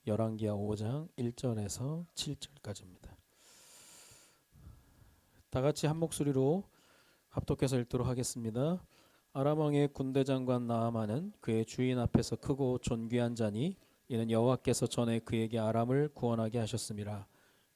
열왕기하 5장 1절에서 7절까지입니다. 다 같이 한 목소리로 합독해서 읽도록 하겠습니다. 아람 왕의 군대 장관 나아만은 그의 주인 앞에서 크고 존귀한 자니 이는 여호와께서 전에 그에게 아람을 구원하게 하셨음이라.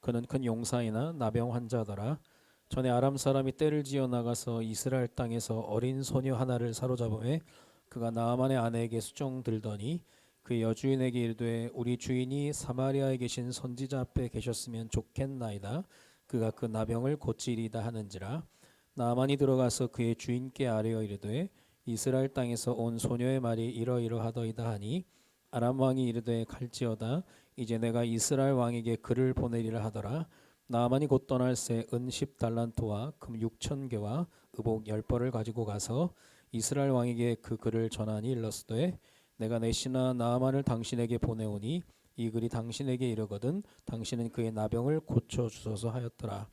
그는 큰 용사이나 나병 환자더라. 전에 아람 사람이 떼를 지어 나가서 이스라엘 땅에서 어린 소녀 하나를 사로잡음에 그가 나아만의 아내에게 수종 들더니 그 여주인에게 이르되 우리 주인이 사마리아에 계신 선지자 앞에 계셨으면 좋겠나이다. 그가 그 나병을 고치리다 하는지라. 나아만이 들어가서 그의 주인께 아뢰어 이르되 이스라엘 땅에서 온 소녀의 말이 이러이러하더이다 하니 아람 왕이 이르되 갈지어다. 이제 내가 이스라엘 왕에게 글을 보내리라 하더라. 나아만이 곧 떠날새 은 10달란트와 금 6,000개와 의복 10벌을 가지고 가서 이스라엘 왕에게 그 글을 전하니 일렀으되 내가 내 신하 나아만을 당신에게 보내오니 이 글이 당신에게 이르거든 당신은 그의 나병을 고쳐주소서 하였더라.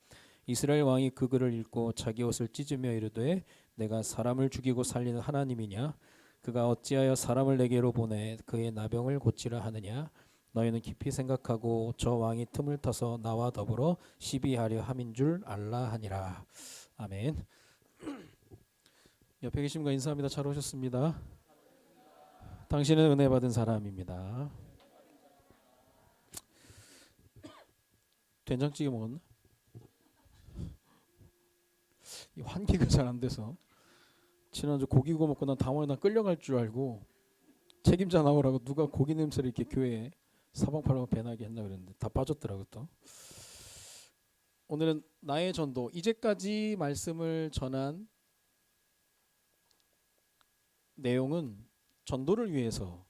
이스라엘 왕이 그 글을 읽고 자기 옷을 찢으며 이르되 내가 사람을 죽이고 살리는 하나님이냐? 그가 어찌하여 사람을 내게로 보내 그의 나병을 고치라 하느냐? 너희는 깊이 생각하고 저 왕이 틈을 타서 나와 더불어 시비하려 함인 줄 알라 하니라. 아멘. 옆에 계신 분 인사합니다. 잘 오셨습니다. 당신은 은혜 받은 사람입니다. 된장찌개 먹었나? 이 환기가 잘 안 돼서 지난주 고기 구워 먹고 난 다음에 난 끌려갈 줄 알고 책임자 나오라고 누가 고기 냄새를 이렇게 교회에 사방팔방 배나게 했나 그랬는데 다 빠졌더라고 또. 오늘은 나의 전도, 이제까지 말씀을 전한 내용은 전도를 위해서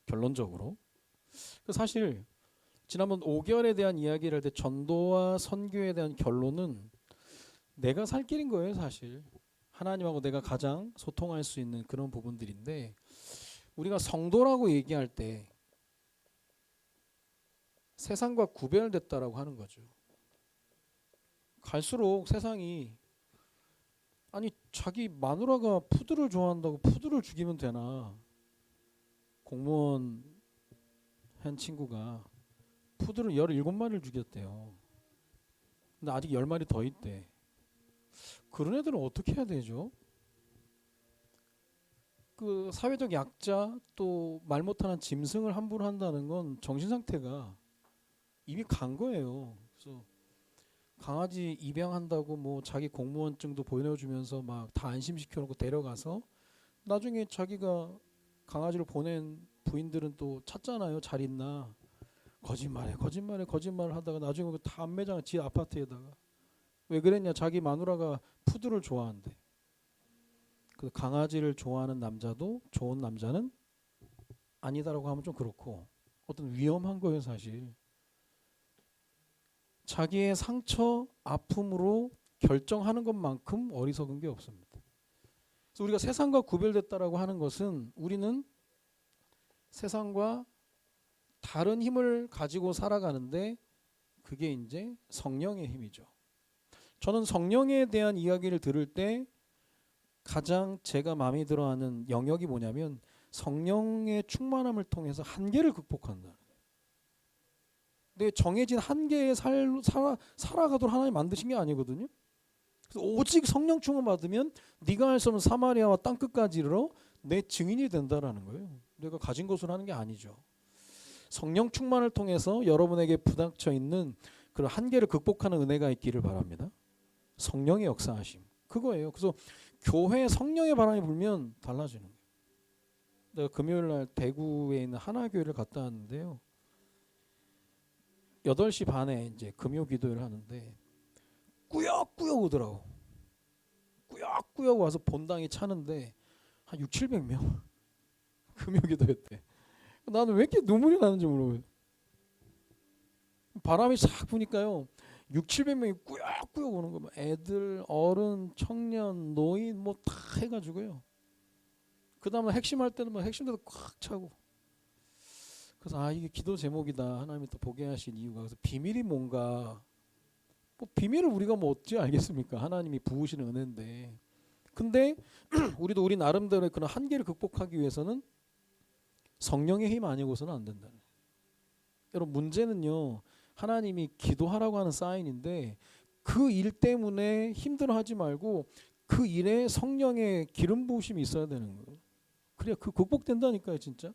결론적으로 사실 지난번 5개월에 대한 이야기를 할 때 전도와 선교에 대한 결론은 내가 살 길인 거예요. 사실 하나님하고 내가 가장 소통할 수 있는 그런 부분들인데 우리가 성도라고 얘기할 때 세상과 구별됐다라고 하는 거죠. 갈수록 세상이 아니 자기 마누라가 푸드를 좋아한다고 푸드를 죽이면 되나. 공무원 한 친구가 푸드를 17마리를 죽였대요. 근데 아직 10마리 더 있대. 그런 애들은 어떻게 해야 되죠? 그 사회적 약자 또 말 못하는 짐승을 함부로 한다는 건 정신 상태가 이미 간 거예요. 그래서 강아지 입양한다고 뭐 자기 공무원증도 보내주면서 막 다 안심시켜놓고 데려가서 나중에 자기가 강아지를 보낸 부인들은 또 찾잖아요. 잘 있나. 거짓말을 하다가 나중에 다 안매장 지 아파트에다가 왜 그랬냐. 자기 마누라가 푸드를 좋아한대. 그 강아지를 좋아하는 남자도 좋은 남자는 아니다라고 하면 좀 그렇고 어떤 위험한 거예요. 사실 자기의 상처 아픔으로 결정하는 것만큼 어리석은 게 없습니다. 그래서 우리가 세상과 구별됐다라고 하는 것은 우리는 세상과 다른 힘을 가지고 살아가는데 그게 이제 성령의 힘이죠. 저는 성령에 대한 이야기를 들을 때 가장 제가 마음에 들어하는 영역이 뭐냐면 성령의 충만함을 통해서 한계를 극복한다. 근데 정해진 한계에 살아가도록 하나님 만드신 게 아니거든요. 그래서 오직 성령 충만 받으면 네가 할 수 없는 사마리아와 땅끝까지 이르러 내 증인이 된다라는 거예요. 내가 가진 것으로 하는 게 아니죠. 성령 충만을 통해서 여러분에게 부닥쳐 있는 그런 한계를 극복하는 은혜가 있기를 바랍니다. 성령의 역사하심 그거예요. 그래서 교회에 성령의 바람이 불면 달라지는 거예요. 내가 금요일 날 대구에 있는 하나교회를 갔다 왔는데요. 8시 반에 이제 금요 기도를 하는데 꾸역꾸역 오더라고. 꾸역꾸역 와서 본당이 차는데 한 6, 700명 금요 기도했대. 나는 왜 이렇게 눈물이 나는지 모르겠어요. 바람이 싹 부니까요. 6, 700명이 꾸역꾸역 오는 거예요. 애들, 어른, 청년, 노인 뭐 다 해가지고요. 그 다음에 핵심할 때는 막 핵심대로 꽉 차고. 그래서 이게 기도 제목이다. 하나님이 또 보게 하신 이유가. 그래서 비밀이 뭔가. 뭐 비밀을 우리가 뭐 어찌 알겠습니까? 하나님이 부으시는 은혜인데. 근데 우리도 우리 나름대로의 그런 한계를 극복하기 위해서는 성령의 힘 아니고서는 안 된다는. 여러분 문제는요. 하나님이 기도하라고 하는 사인인데 그 일 때문에 힘들어하지 말고 그 일에 성령의 기름 부으심이 있어야 되는 거예요. 그래야 그 극복된다니까요, 진짜.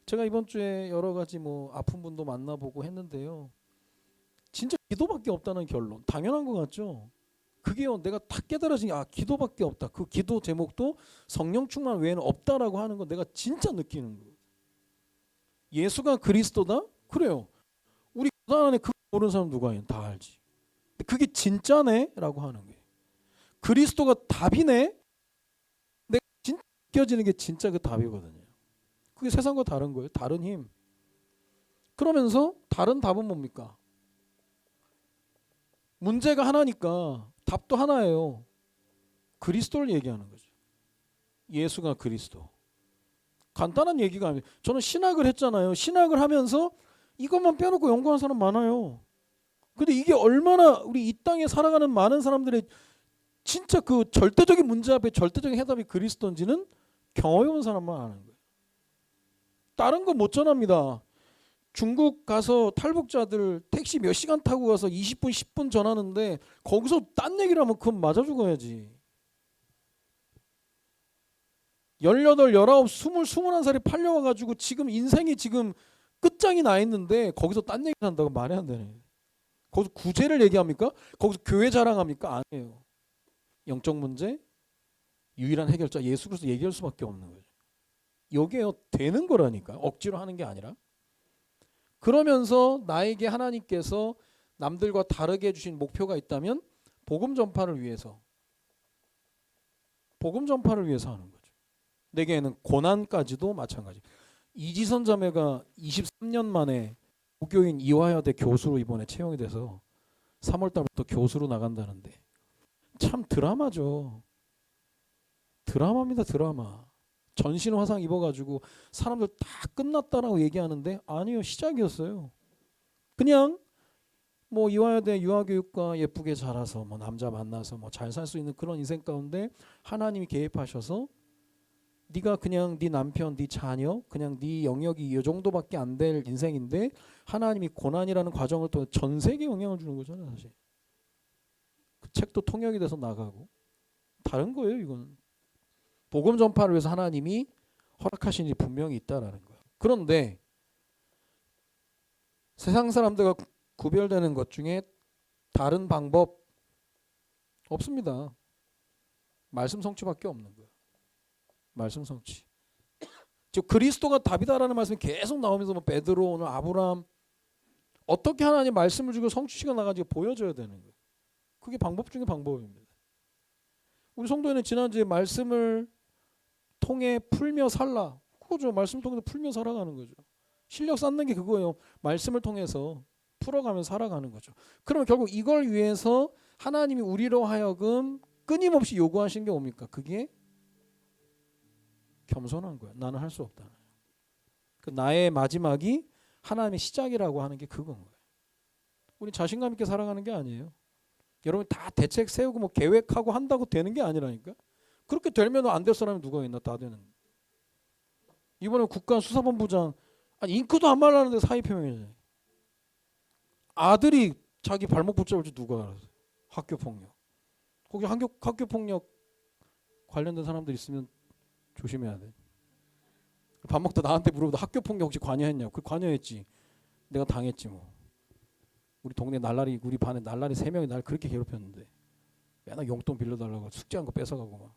제가 이번 주에 여러 가지 뭐 아픈 분도 만나보고 했는데요. 진짜 기도밖에 없다는 결론. 당연한 것 같죠? 그게요, 내가 탁 깨달아진 게 기도밖에 없다. 그 기도 제목도 성령 충만 외에는 없다라고 하는 거 내가 진짜 느끼는 거예요. 예수가 그리스도다? 그래요. 우리 교단 안에 그거 모르는 사람 누가 있냐? 다 알지. 근데 그게 진짜네? 라고 하는 거예요. 그리스도가 답이네? 내가 진짜 느껴지는 게 진짜 그 답이거든요. 그게 세상과 다른 거예요. 다른 힘. 그러면서 다른 답은 뭡니까? 문제가 하나니까 답도 하나예요. 그리스도를 얘기하는 거죠. 예수가 그리스도. 간단한 얘기가 아니에요. 저는 신학을 했잖아요. 신학을 하면서 이것만 빼놓고 연구한 사람 많아요. 근데 이게 얼마나 우리 이 땅에 살아가는 많은 사람들의 진짜 그 절대적인 문제 앞에 절대적인 해답이 그리스도인지는 경험해본 사람만 아는 거예요. 다른 거 못 전합니다. 중국 가서 탈북자들 택시 몇 시간 타고 가서 20분 10분 전하는데 거기서 딴 얘기를 하면 그건 맞아 죽어야지. 18, 19, 20, 21살에 팔려와가지고 지금 인생이 지금 끝장이 나 있는데 거기서 딴 얘기를 한다고 말이 안 되네. 거기서 구제를 얘기합니까? 거기서 교회 자랑합니까? 아니에요. 영적 문제 유일한 해결자 예수 그리스도 얘기할 수밖에 없는 거죠. 여기에 되는 거라니까. 억지로 하는 게 아니라. 그러면서 나에게 하나님께서 남들과 다르게 해주신 목표가 있다면 복음 전파를 위해서 하는 거죠. 내게는 고난까지도 마찬가지. 이지선 자매가 23년 만에 고교인 이화여대 교수로 이번에 채용이 돼서 3월 달부터 교수로 나간다는데 참 드라마죠. 드라마입니다, 드라마. 전신 화상 입어가지고 사람들 다 끝났다라고 얘기하는데 아니요, 시작이었어요. 그냥 뭐 이화여대 유아교육과 예쁘게 자라서 뭐 남자 만나서 뭐 잘 살 수 있는 그런 인생 가운데 하나님이 개입하셔서 네가 그냥 네 남편, 네 자녀, 그냥 네 영역이 이 정도밖에 안 될 인생인데 하나님이 고난이라는 과정을 통해 전 세계에 영향을 주는 거잖아요, 사실. 그 책도 통역이 돼서 나가고 다른 거예요, 이건. 복음 전파를 위해서 하나님이 허락하신 일이 분명히 있다라는 거예요. 그런데 세상 사람들과 구별되는 것 중에 다른 방법 없습니다. 말씀 성취밖에 없는 거예요. 말씀 성취. 즉 그리스도가 답이다라는 말씀이 계속 나오면서 뭐 베드로, 오늘 아브라함 어떻게 하나님 말씀을 주고 성취시켜 나가지고 보여줘야 되는 거예요. 그게 방법 중에 방법입니다. 우리 성도에는 지난주에 말씀을 통해 풀며 살라. 그거죠. 말씀 통해서 풀며 살아가는 거죠. 실력 쌓는 게 그거예요. 말씀을 통해서 풀어가면서 살아가는 거죠. 그러면 결국 이걸 위해서 하나님이 우리로 하여금 끊임없이 요구하신 게 뭡니까? 그게 겸손한 거예요. 나는 할 수 없다. 그 나의 마지막이 하나님의 시작이라고 하는 게 그건 거예요. 우리 자신감 있게 살아가는 게 아니에요. 여러분 다 대책 세우고 뭐 계획하고 한다고 되는 게 아니라니까. 그렇게 되면 안 될 사람이 누가 있나? 다 되는. 이번에 국가수사본부장 잉크도 안 말라는데 사의 표명이잖아요. 아들이 자기 발목 붙잡을 줄 누가 알아서. 학교 폭력. 거기 학교 폭력 관련된 사람들 있으면 조심해야 돼. 밥 먹다 나한테 물어보다 학교 폭력 혹시 관여했냐고. 그 관여했지. 내가 당했지 뭐. 우리 동네 우리 반에 날라리 3명이 날 그렇게 괴롭혔는데 맨날 용돈 빌려달라고 숙제한 거 뺏어가고 막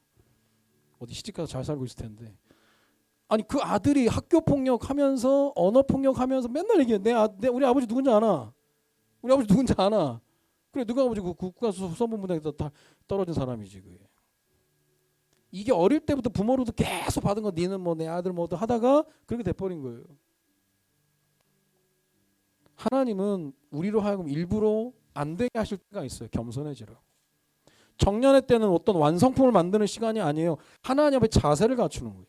어디 시집가서 잘 살고 있을 텐데. 아니 그 아들이 학교 폭력하면서 언어 폭력하면서 맨날 얘기해. 우리 아버지 누군지 아나? 우리 아버지 누군지 아나? 그래 누가 아버지 그 국가수사본부장에서 다 떨어진 사람이지 그게. 이게 어릴 때부터 부모로도 계속 받은 거 니는 뭐 내 아들 뭐도 하다가 그렇게 돼버린 거예요. 하나님은 우리로 하여금 일부러 안 되게 하실 때가 있어요. 겸손해지라고. 정년의 때는 어떤 완성품을 만드는 시간이 아니에요. 하나님 앞에 자세를 갖추는 거예요.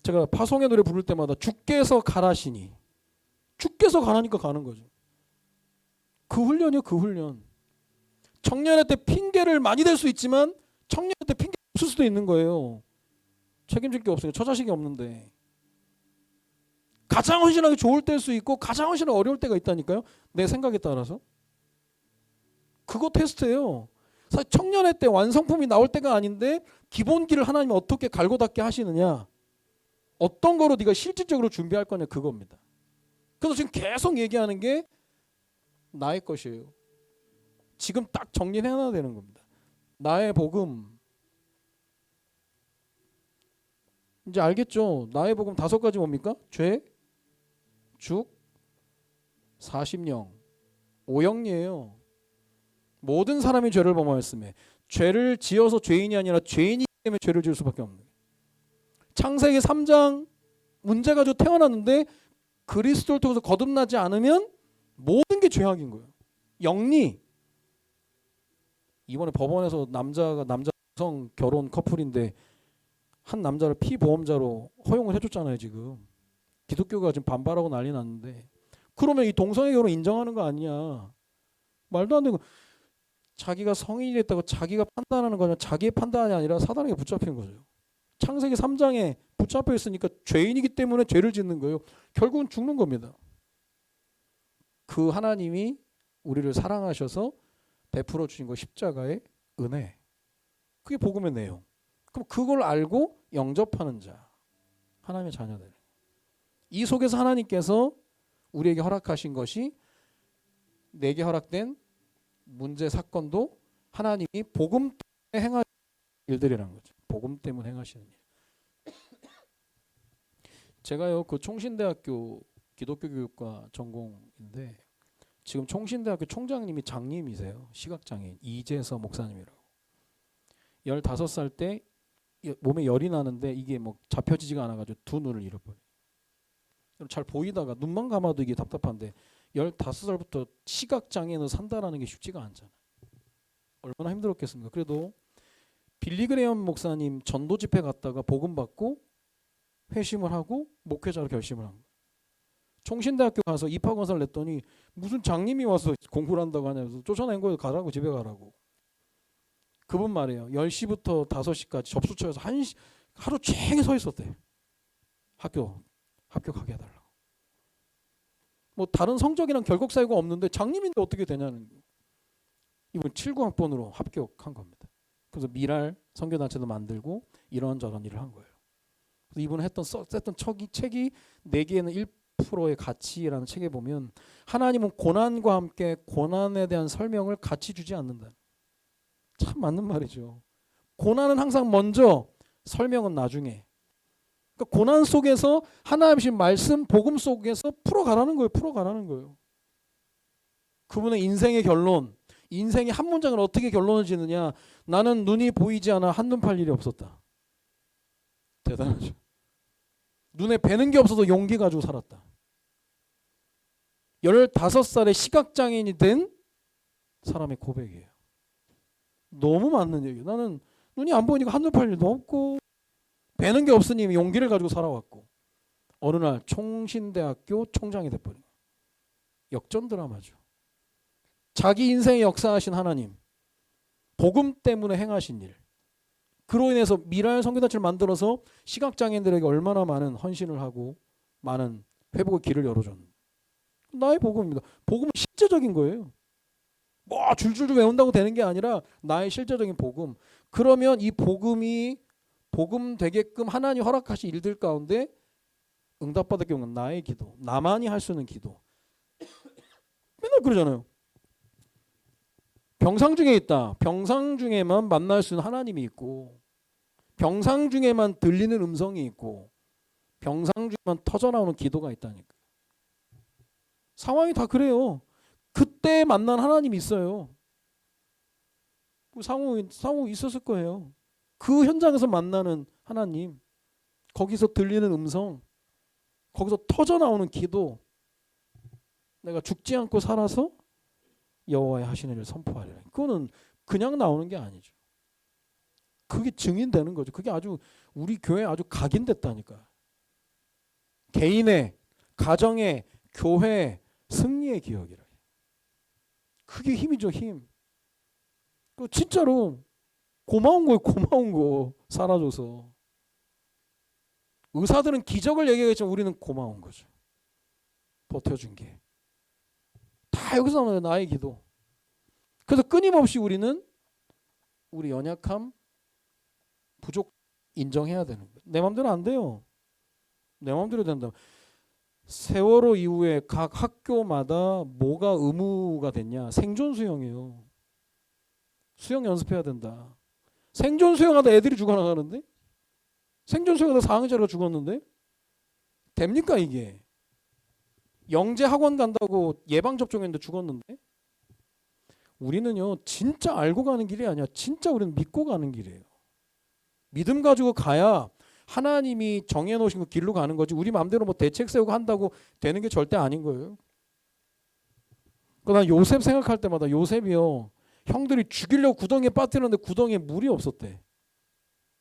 제가 파송의 노래 부를 때마다 주께서 가라시니 주께서 가라니까 가는 거죠. 그 훈련이요, 그 훈련. 청년의 때 핑계를 많이 댈 수 있지만 청년의 때 핑계 없을 수도 있는 거예요. 책임질 게 없어요. 처자식이 없는데. 가장 헌신하기 좋을 때일 수 있고 가장 헌신하기 어려울 때가 있다니까요. 내 생각에 따라서. 그거 테스트예요. 사실 청년회 때 완성품이 나올 때가 아닌데 기본기를 하나님이 어떻게 갈고 닦게 하시느냐, 어떤 거로 네가 실질적으로 준비할 거냐, 그겁니다. 그래서 지금 계속 얘기하는 게 나의 것이에요. 지금 딱 정리해놔야 되는 겁니다. 나의 복음. 이제 알겠죠? 나의 복음 5가지 뭡니까? 죄, 죽, 사심령, 오영리예요. 모든 사람이 죄를 범하였음에, 죄를 지어서 죄인이 아니라 죄인이기 때문에 죄를 지을 수밖에 없는 거예요. 창세기 3장 문제 가지고 태어났는데 그리스도를 통해서 거듭나지 않으면 모든 게 죄악인 거예요. 영리. 이번에 법원에서 남자 여성 결혼 커플인데 한 남자를 피보험자로 허용을 해줬잖아요. 지금 기독교가 지금 반발하고 난리 났는데, 그러면 이 동성애 결혼 인정하는 거 아니냐. 말도 안 되고, 자기가 성인이 됐다고 자기가 판단하는 거냐, 자기의 판단이 아니라 사단에게 붙잡힌 거죠. 창세기 3장에 붙잡혀 있으니까 죄인이기 때문에 죄를 짓는 거예요. 결국은 죽는 겁니다. 그 하나님이 우리를 사랑하셔서 베풀어 주신 거 십자가의 은혜, 그게 복음의 내용. 그럼 그걸 알고 영접하는 자, 하나님의 자녀들. 이 속에서 하나님께서 우리에게 허락하신 것이, 내게 허락된 문제 사건도 하나님이 복음 때문에 행하시는 일들이라는 거죠. 복음 때문에 행하시는 일. 제가요, 그 총신대학교 기독교 교육과 전공인데 지금 총신대학교 총장님이 장님이세요. 시각장애인 이재서 목사님이라고. 15살 때 몸에 열이 나는데 이게 뭐 잡혀지지가 않아가지고 두 눈을 잃어버려요. 잘 보이다가 눈만 감아도 이게 답답한데 15살부터 시각장애인으로 산다라는 게 쉽지가 않잖아요. 얼마나 힘들었겠습니까? 그래도 빌리그레엄 목사님 전도 집회 갔다가 복음 받고 회심을 하고 목회자로 결심을 한 거예요. 총신대학교 가서 입학원서를 냈더니 무슨 장님이 와서 공부를 한다고 하냐면서 쫓아낸 거예요. 가라고, 집에 가라고. 그분 말이에요. 10시부터 5시까지 접수처에서 하루 종일 서 있었대요. 합격하게 해달라고. 뭐 다른 성적이랑 결국 사유가 없는데 장님인데 어떻게 되냐는 거예요. 이분 79학번으로 합격한 겁니다. 그래서 미랄 선교단체도 만들고 이런저런 일을 한 거예요. 그래서 이분은 썼던 책이 내게는 1%의 가치라는 책에 보면 하나님은 고난과 함께 고난에 대한 설명을 같이 주지 않는다. 참 맞는 말이죠. 고난은 항상 먼저, 설명은 나중에. 그러니까 고난 속에서 하나님의 말씀, 복음 속에서 풀어가라는 거예요. 풀어가라는 거예요. 그분의 인생의 결론, 인생의 한 문장을 어떻게 결론을 짓느냐. 나는 눈이 보이지 않아 한눈 팔 일이 없었다. 대단하죠. 눈에 뵈는 게 없어서 용기 가지고 살았다. 15살에 시각장애인이 된 사람의 고백이에요. 너무 맞는 얘기예요. 나는 눈이 안 보이니까 한눈 팔 일도 없고 뵈는 게 없으니 용기를 가지고 살아왔고 어느 날 총신대학교 총장이 돼버린 거예요. 역전 드라마죠. 자기 인생에 역사하신 하나님, 복음 때문에 행하신 일, 그로 인해서 미랄 선교단체를 만들어서 시각장애인들에게 얼마나 많은 헌신을 하고 많은 회복의 길을 열어줬는데, 나의 복음입니다. 복음은 실제적인 거예요. 뭐 줄줄줄 외운다고 되는 게 아니라 나의 실제적인 복음. 그러면 이 복음이 복음 되게끔 하나님 허락하신 일들 가운데 응답받을 경우는 나의 기도, 나만이 할 수 있는 기도. 맨날 그러잖아요. 병상 중에 있다. 병상 중에만 만날 수 있는 하나님이 있고, 병상 중에만 들리는 음성이 있고, 병상 중에만 터져나오는 기도가 있다니까. 상황이 다 그래요. 그때 만난 하나님이 있어요. 상호 있었을 거예요. 그 현장에서 만나는 하나님, 거기서 들리는 음성, 거기서 터져나오는 기도, 내가 죽지 않고 살아서 여호와의 하시는 일을 선포하리라. 그거는 그냥 나오는 게 아니죠. 그게 증인되는 거죠. 그게 아주 우리 교회에 아주 각인됐다니까. 개인의, 가정의, 교회 승리의 기억이라. 그게 힘이죠, 힘. 그 진짜로 고마운 거예요, 고마운 거. 살아줘서. 의사들은 기적을 얘기하겠지만 우리는 고마운 거죠. 버텨준 게. 다 여기서 나오는 나의 기도. 그래서 끊임없이 우리는 우리 연약함, 부족 인정해야 되는 거예요. 내 마음대로 안 돼요. 내 마음대로 된다. 세월호 이후에 각 학교마다 뭐가 의무가 됐냐? 생존 수영이에요. 수영 연습해야 된다. 생존 수영하다 애들이 죽어나가는데? 생존 수영하다 4학년짜리가 죽었는데? 됩니까 이게? 영재 학원 간다고 예방접종했는데 죽었는데? 우리는요 진짜 알고 가는 길이 아니야. 진짜 우리는 믿고 가는 길이에요. 믿음 가지고 가야 하나님이 정해놓으신 그 길로 가는 거지. 우리 마음대로 뭐 대책 세우고 한다고 되는 게 절대 아닌 거예요. 난 요셉 생각할 때마다 요셉이요. 형들이 죽이려고 구덩이에 빠뜨렸는데 구덩이에 물이 없었대.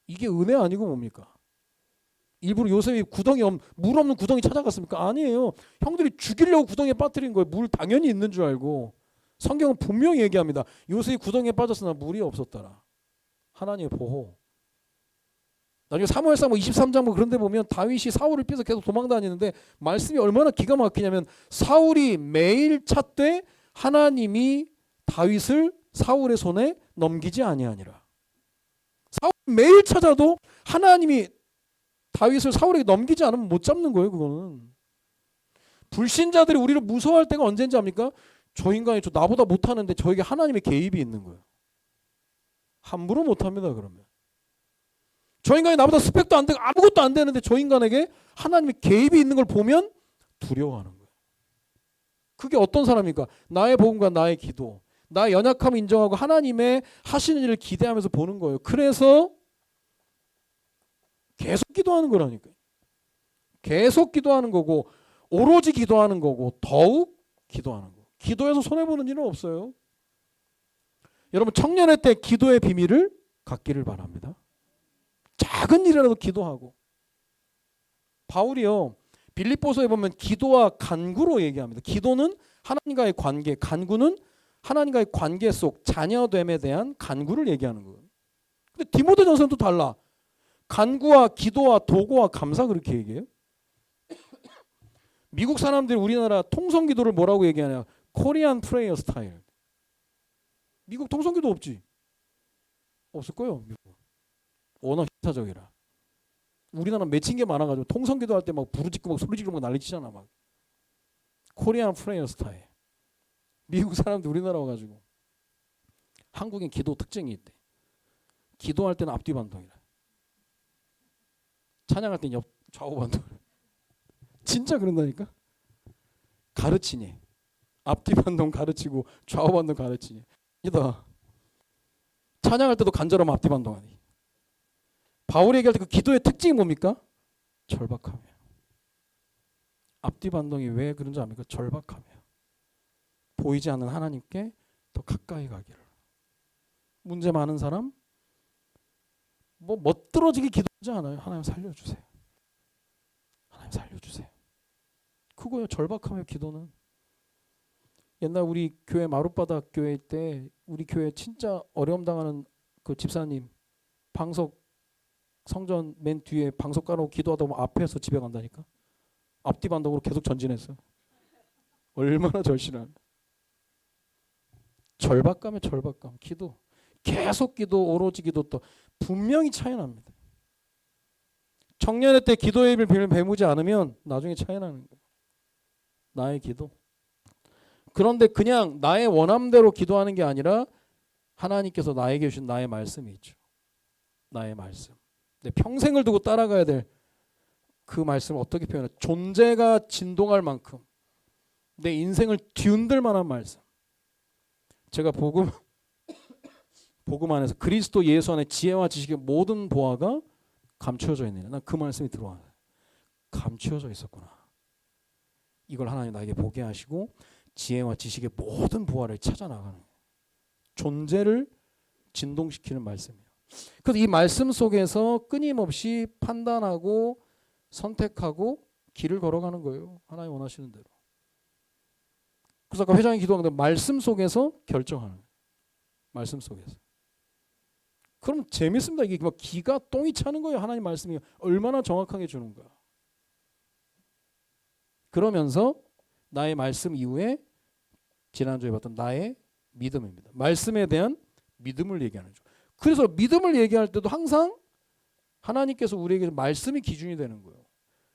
이게 은혜 아니고 뭡니까? 일부러 요셉이 물 없는 구덩이 찾아갔습니까? 아니에요. 형들이 죽이려고 구덩이에 빠뜨린 거예요. 물 당연히 있는 줄 알고. 성경은 분명히 얘기합니다. 요셉이 구덩이에 빠졌으나 물이 없었더라. 하나님의 보호. 나중에 사무엘상 23장 그런 데 보면 다윗이 사울을 피해서 계속 도망다니는데 말씀이 얼마나 기가 막히냐면 사울이 매일 찾되 하나님이 다윗을 사울의 손에 넘기지 아니하니라. 사울이 매일 찾아도 하나님이 다윗을 사울에게 넘기지 않으면 못 잡는 거예요. 그거는. 불신자들이 우리를 무서워할 때가 언제인지 압니까? 저 인간이 나보다 못하는데 저에게 하나님의 개입이 있는 거예요. 함부로 못합니다. 그러면. 저 인간이 나보다 스펙도 안 되고 아무것도 안 되는데 저 인간에게 하나님의 개입이 있는 걸 보면 두려워하는 거예요. 그게 어떤 사람입니까? 나의 복음과 나의 기도, 나의 연약함을 인정하고 하나님의 하시는 일을 기대하면서 보는 거예요. 그래서 계속 기도하는 거라니까요. 계속 기도하는 거고 오로지 기도하는 거고 더욱 기도하는 거고. 기도해서 손해보는 일은 없어요. 여러분 청년의 때 기도의 비밀을 갖기를 바랍니다. 작은 일이라도 기도하고. 바울이요 빌립보서에 보면 기도와 간구로 얘기합니다. 기도는 하나님과의 관계, 간구는 하나님과의 관계 속 자녀됨에 대한 간구를 얘기하는 거예요. 근데 디모데전서는 또 달라. 간구와 기도와 도구와 감사 그렇게 얘기해요. 미국 사람들이 우리나라 통성기도를 뭐라고 얘기하냐? 코리안 프레이어 스타일. 미국 통성기도 없지? 없을 거예요. 미국. 워낙 힘사적이라. 우리나라 맺힌 게 많아가지고 통성기도 할 때 막 부르짖고 막 소리 지르고 막 난리치잖아. 막. 코리안 프레이어 스타일. 미국 사람들 우리나라 와가지고 한국인 기도 특징이 있대. 기도할 때는 앞뒤 반동이라. 찬양할 때는 좌우 반동이라. 진짜 그런다니까. 가르치니. 앞뒤 반동 가르치고 좌우 반동 가르치니. 이다. 찬양할 때도 간절하면 앞뒤 반동하니. 바울이 얘기할 때 그 기도의 특징이 뭡니까? 절박함이에요. 앞뒤 반동이 왜 그런지 압니까? 절박함이에요. 보이지 않는 하나님께 더 가까이 가기를. 문제 많은 사람 뭐 멋들어지게 기도하지 않아요. 하나님 살려주세요. 하나님 살려주세요. 그거요. 절박함의 기도는. 옛날 우리 교회 마룻바닥 교회 때 우리 교회 진짜 어려움 당하는 그 집사님 방석 성전 맨 뒤에 방석 깔아놓고 기도하다 보면 앞에서 집에 간다니까. 앞뒤 반동으로 계속 전진했어. 얼마나 절실한. 절박감에 절박감. 기도. 계속 기도, 오로지 기도 또 분명히 차이 납니다. 청년의 때 기도의 입을 배무지 않으면 나중에 차이 나는 거예요. 나의 기도. 그런데 그냥 나의 원함대로 기도하는 게 아니라 하나님께서 나에게 주신 나의 말씀이 있죠. 나의 말씀. 내 평생을 두고 따라가야 될 그 말씀을 어떻게 표현해? 존재가 진동할 만큼 내 인생을 뒤흔들 만한 말씀. 제가 복음 안에서 그리스도 예수 안에 지혜와 지식의 모든 보화가 감추어져 있느냐. 난 그 말씀이 들어와요. 감추어져 있었구나. 이걸 하나님 나에게 보게 하시고 지혜와 지식의 모든 보화를 찾아 나가는 존재를 진동시키는 말씀이에요. 그래서 이 말씀 속에서 끊임없이 판단하고 선택하고 길을 걸어가는 거예요. 하나님 원하시는 대로. 그래서 아까 회장이 기도한 대로 말씀 속에서 결정하는 거예요. 말씀 속에서. 그럼 재밌습니다. 이게 막 기가 똥이 차는 거예요. 하나님 말씀이 얼마나 정확하게 주는가. 그러면서 나의 말씀 이후에 지난주에 봤던 나의 믿음입니다. 말씀에 대한 믿음을 얘기하는 거죠. 그래서 믿음을 얘기할 때도 항상 하나님께서 우리에게 말씀이 기준이 되는 거예요.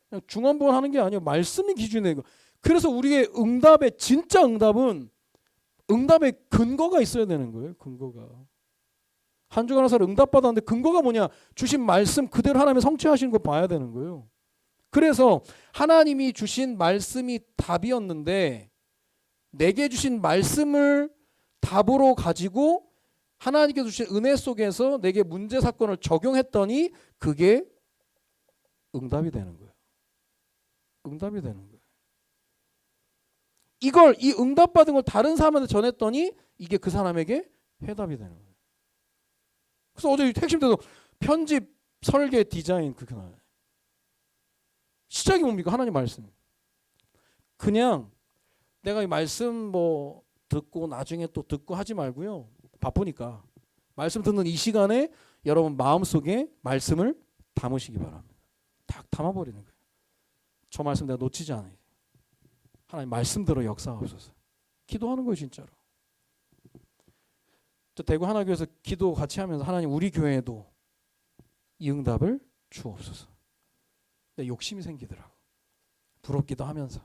그냥 중언부언 하는 게 아니에요. 말씀이 기준이 되는 거예요. 그래서 우리의 응답의 진짜 응답은 응답의 근거가 있어야 되는 거예요. 근거가. 한 주간 한 살 응답받았는데 근거가 뭐냐? 주신 말씀 그대로 하나님이 성취하시는 거 봐야 되는 거예요. 그래서 하나님이 주신 말씀이 답이었는데 내게 주신 말씀을 답으로 가지고 하나님께서 주신 은혜 속에서 내게 문제 사건을 적용했더니 그게 응답이 되는 거예요. 응답이 되는 거예요. 이 응답받은 걸 다른 사람한테 전했더니 이게 그 사람에게 해답이 되는 거예요. 그래서 어제 핵심 때도 편집, 설계, 디자인 그렇게 나와요. 시작이 뭡니까? 하나님 말씀. 그냥 내가 이 말씀 뭐 듣고 나중에 또 듣고 하지 말고요. 바쁘니까 말씀 듣는 이 시간에 여러분 마음속에 말씀을 담으시기 바랍니다. 딱 담아버리는 거예요. 저 말씀 내가 놓치지 않아요. 하나님 말씀대로 역사하옵소서. 기도하는 거예요 진짜로. 저 대구 하나교회에서 기도 같이 하면서 하나님 우리 교회에도 이 응답을 주옵소서. 욕심이 생기더라고. 부럽기도 하면서.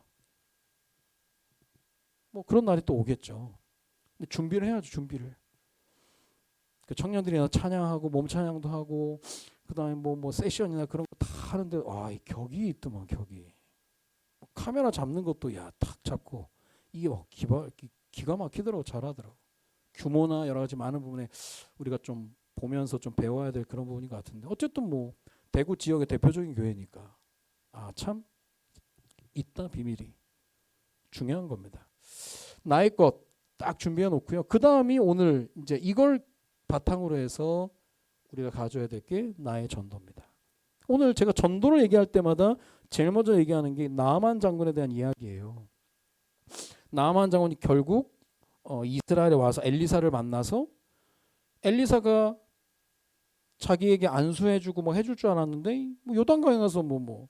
뭐 그런 날이 또 오겠죠. 근데 준비를 해야죠. 준비를. 그 청년들이나 찬양하고 몸 찬양도 하고 그다음에 뭐 세션이나 그런 거 다 하는데 이 격이 있더만 격이. 카메라 잡는 것도 탁 잡고 이게 막 기가 막히더라고. 잘하더라고. 규모나 여러 가지 많은 부분에 우리가 좀 보면서 좀 배워야 될 그런 부분인 것 같은데 어쨌든 뭐 대구 지역의 대표적인 교회니까 참 있다 비밀이 중요한 겁니다. 나의 것 딱 준비해 놓고요. 그 다음이 오늘 이제 이걸 바탕으로 해서 우리가 가져야 될 게 나의 전도입니다. 오늘 제가 전도를 얘기할 때마다 제일 먼저 얘기하는 게 나아만 장군에 대한 이야기예요. 나아만 장군이 결국 이스라엘에 와서 엘리사를 만나서 엘리사가 자기에게 안수해주고 뭐 해줄 줄 알았는데 뭐 요단강에 가서 뭐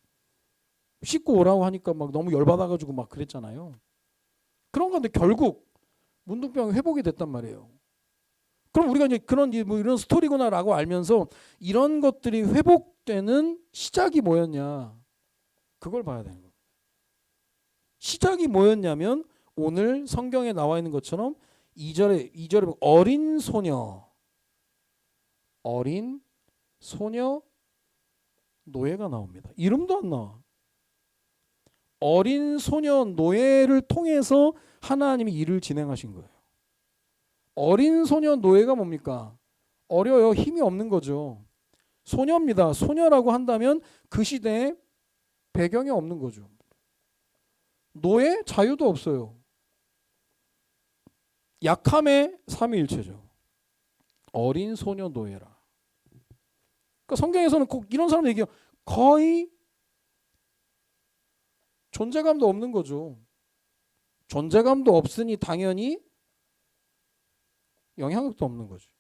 씻고 오라고 하니까 막 너무 열받아가지고 막 그랬잖아요. 그런 건데 결국 문둥병이 회복이 됐단 말이에요. 그럼 우리가 이제 그런 뭐 이런 스토리구나라고 알면서 이런 것들이 회복되는 시작이 뭐였냐 그걸 봐야 되는 거예요. 시작이 뭐였냐면 오늘 성경에 나와 있는 것처럼 2절에 어린 소녀 노예가 나옵니다. 이름도 안 나와. 어린 소녀 노예를 통해서 하나님이 일을 진행하신 거예요. 어린 소녀 노예가 뭡니까? 어려요. 힘이 없는 거죠. 소녀입니다. 소녀라고 한다면 그 시대에 배경이 없는 거죠. 노예 자유도 없어요. 약함의 삼위일체죠. 어린 소녀 노예라. 그러니까 성경에서는 꼭 이런 사람 얘기해요. 거의 존재감도 없는 거죠. 존재감도 없으니 당연히 영향력도 없는 거죠.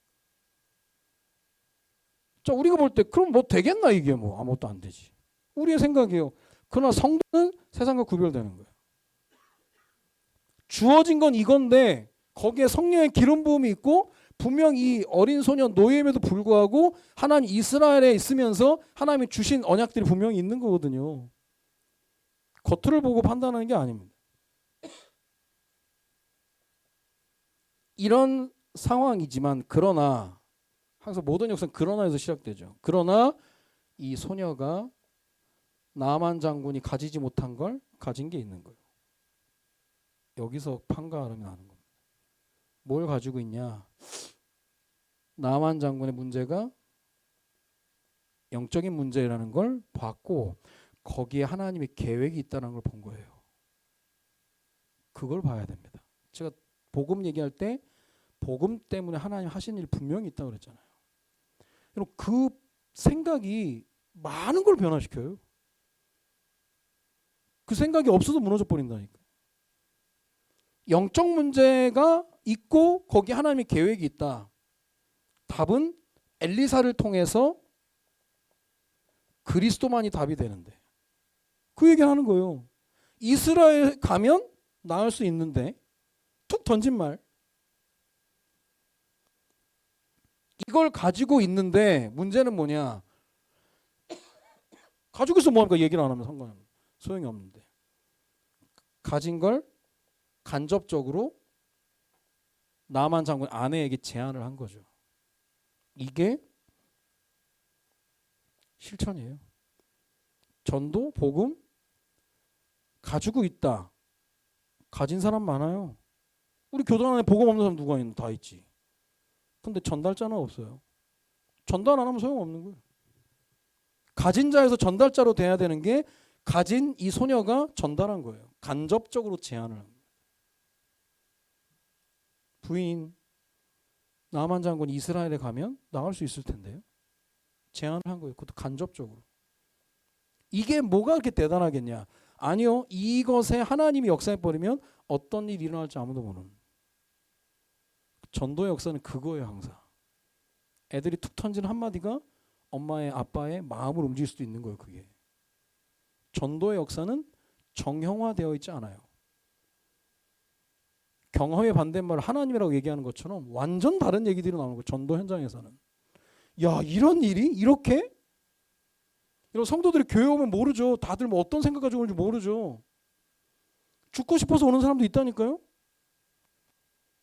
자, 우리가 볼 때 그럼 뭐 되겠나 이게 뭐 아무것도 안 되지. 우리의 생각이에요. 그러나 성도는 세상과 구별되는 거예요. 주어진 건 이건데 거기에 성령의 기름 부음이 있고 분명 이 어린 소년 노예임에도 불구하고 하나님 이스라엘에 있으면서 하나님이 주신 언약들이 분명히 있는 거거든요. 겉을 보고 판단하는 게 아닙니다. 이런 상황이지만 그러나 항상 모든 역사는 그러나에서 시작되죠. 그러나 이 소녀가 나아만 장군이 가지지 못한 걸 가진 게 있는 거예요. 여기서 판가름이 나는 겁니다. 뭘 가지고 있냐? 나아만 장군의 문제가 영적인 문제라는 걸 봤고 거기에 하나님의 계획이 있다는 걸 본 거예요. 그걸 봐야 됩니다. 제가 복음 얘기할 때 복음 때문에 하나님 하신 일 분명히 있다고 그랬잖아요. 여러분 그 생각이 많은 걸 변화시켜요. 그 생각이 없어도 무너져 버린다니까. 영적 문제가 있고 거기 하나님의 계획이 있다. 답은 엘리사를 통해서 그리스도만이 답이 되는데 그 얘기를 하는 거예요. 이스라엘 가면 나을 수 있는데 툭 던진 말. 이걸 가지고 있는데 문제는 뭐냐? 가지고 있어 뭐합니까? 얘기를 안 하면 상관없는 소용이 없는데 가진 걸 간접적으로 나만 장군 아내에게 제안을 한 거죠. 이게 실천이에요. 전도, 복음 가지고 있다. 가진 사람 많아요. 우리 교단 안에 복음 없는 사람 누가 있는? 다 있지. 근데 전달자는 없어요. 전달 안 하면 소용없는 거예요. 가진 자에서 전달자로 돼야 되는 게 가진 이 소녀가 전달한 거예요. 간접적으로 제안을 한 거예요. 부인 나만 장군 이스라엘에 가면 나갈 수 있을 텐데요. 제안을 한 거예요. 그것도 간접적으로. 이게 뭐가 그렇게 대단하겠냐? 아니요. 이것에 하나님이 역사해버리면 어떤 일이 일어날지 아무도 모르는. 전도의 역사는 그거예요. 항상. 애들이 툭 던진 한마디가 엄마의 아빠의 마음을 움직일 수도 있는 거예요. 그게. 전도의 역사는 정형화되어 있지 않아요. 경험의 반대말을 하나님이라고 얘기하는 것처럼 완전 다른 얘기들이 나오는 거예요. 전도 현장에서는. 야, 이런 일이 이렇게? 이런 성도들이 교회 오면 모르죠. 다들 뭐 어떤 생각 가지고 오는지 모르죠. 죽고 싶어서 오는 사람도 있다니까요.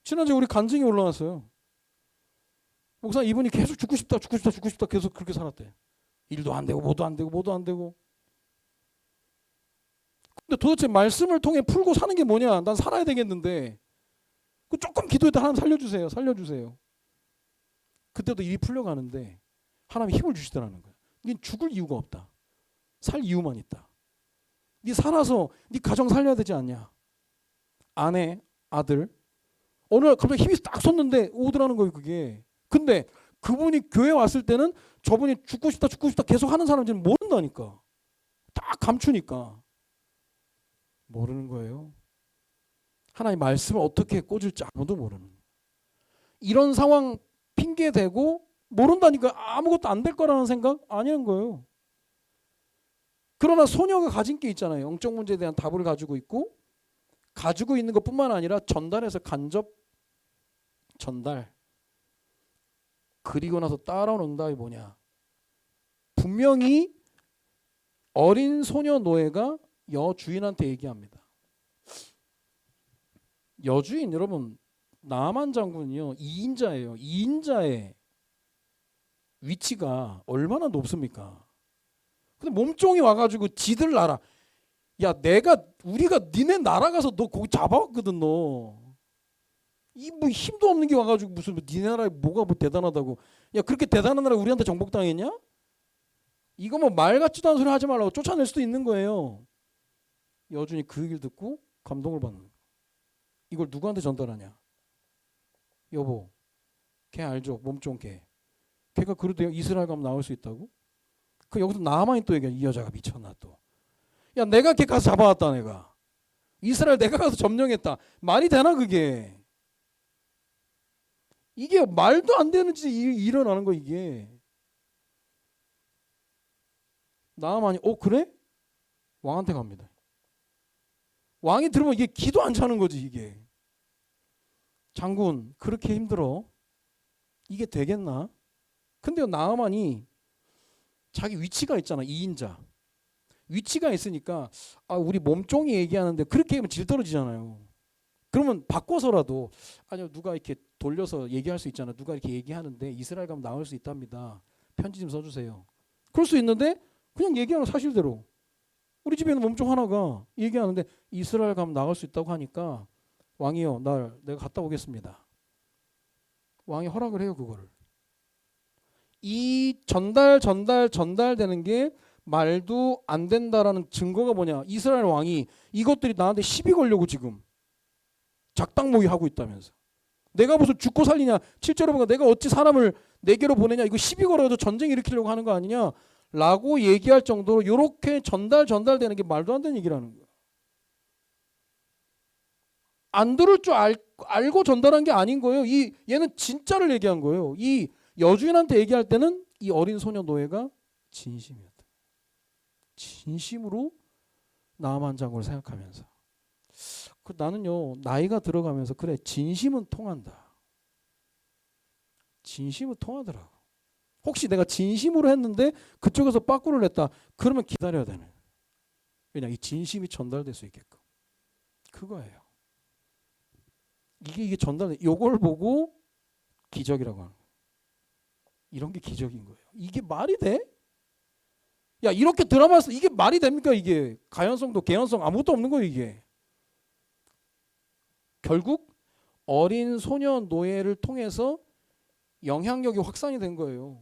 지난주에 우리 간증이 올라왔어요. 목사 이분이 계속 죽고 싶다 계속 그렇게 살았대. 일도 안 되고 뭐도 안 되고. 근데 도대체 말씀을 통해 풀고 사는 게 뭐냐? 난 살아야 되겠는데. 그 조금 기도했다 하나님 살려주세요. 그때도 일이 풀려가는데 하나님이 힘을 주시더라는 거야. 니 죽을 이유가 없다. 살 이유만 있다. 니 살아서 니 가정 살려야 되지 않냐? 아내, 아들. 어느 날 갑자기 힘이 딱 솟는데 오더라는 거예요, 그게. 근데 그분이 교회 왔을 때는 저분이 죽고 싶다 계속 하는 사람인지는 모른다니까. 딱 감추니까. 모르는 거예요. 하나님 말씀을 어떻게 꽂을지 아무도 모르는. 이런 상황 핑계 대고 모른다니까 아무것도 안 될 거라는 생각 아니는 거예요. 그러나 소녀가 가진 게 있잖아요. 영적 문제에 대한 답을 가지고 있고 가지고 있는 것뿐만 아니라 전달해서 간접 전달. 그리고 나서 따라온 응답이 뭐냐? 분명히 어린 소녀 노예가 여주인한테 얘기합니다. 여주인 여러분 나만 장군이요 2인자예요. 2인자의 위치가 얼마나 높습니까? 근데 몸종이 와가지고 지들 나라 야 우리가 니네 나라 가서 너 거기 잡아왔거든 너. 이 뭐 힘도 없는 게 와가지고 무슨 니네 나라에 뭐가 뭐 대단하다고. 야 그렇게 대단한 나라 우리한테 정복당했냐? 이거 뭐 말 같지도 않은 소리 하지 말라고 쫓아낼 수도 있는 거예요. 여준이 그 얘기를 듣고 감동을 받는 거예요. 이걸 누구한테 전달하냐? 여보, 걔 알죠? 몸종 걔. 걔가 그래도 이스라엘 가면 나올 수 있다고? 그 여기서 나만이 또 얘기해. 이 여자가 미쳤나 또. 야 내가 걔 가서 잡아왔다 내가. 이스라엘 내가 가서 점령했다. 말이 되나 그게? 이게 말도 안 되는 짓이 일어나는 거 이게. 나만이 그래? 왕한테 갑니다. 왕이 들으면 이게 기도 안 차는 거지 이게. 장군 그렇게 힘들어. 이게 되겠나? 근데 나아만이 자기 위치가 있잖아. 2인자. 위치가 있으니까 우리 몸종이 얘기하는데 그렇게 하면 질 떨어지잖아요. 그러면 바꿔서라도 아니요 누가 이렇게 돌려서 얘기할 수 있잖아. 누가 이렇게 얘기하는데 이스라엘 가면 나올 수 있답니다. 편지 좀 써주세요. 그럴 수 있는데 그냥 얘기하는 사실대로. 우리 집에 있는 몸종 하나가 얘기하는데 이스라엘 가면 나갈 수 있다고 하니까 왕이요 내가 갔다 오겠습니다. 왕이 허락을 해요 그거를. 이 전달되는 게 말도 안 된다라는 증거가 뭐냐? 이스라엘 왕이 이것들이 나한테 시비 걸려고 지금 작당 모의 하고 있다면서. 내가 무슨 죽고 살리냐? 7절에 보니까 내가 어찌 사람을 내게로 보내냐? 이거 시비 걸어도 전쟁 일으키려고 하는 거 아니냐? 라고 얘기할 정도로 이렇게 전달되는 게 말도 안 되는 얘기라는 거야. 안 들을 줄 알고 전달한 게 아닌 거예요. 얘는 진짜를 얘기한 거예요. 이 여주인한테 얘기할 때는 이 어린 소녀 노예가 진심이었다. 진심으로 나만 장군을 생각하면서. 나는요 나이가 들어가면서 그래 진심은 통한다. 진심은 통하더라고. 혹시 내가 진심으로 했는데 그쪽에서 빠꾸를 냈다. 그러면 기다려야 되는. 왜냐 이 진심이 전달될 수 있게끔. 그거예요. 이게 전달돼. 요걸 보고 기적이라고 하는 거예요. 이런 게 기적인 거예요. 이게 말이 돼? 야 이렇게 드라마에서 이게 말이 됩니까? 이게 가연성도 개연성 아무것도 없는 거예요. 이게 결국 어린 소녀 노예를 통해서 영향력이 확산이 된 거예요.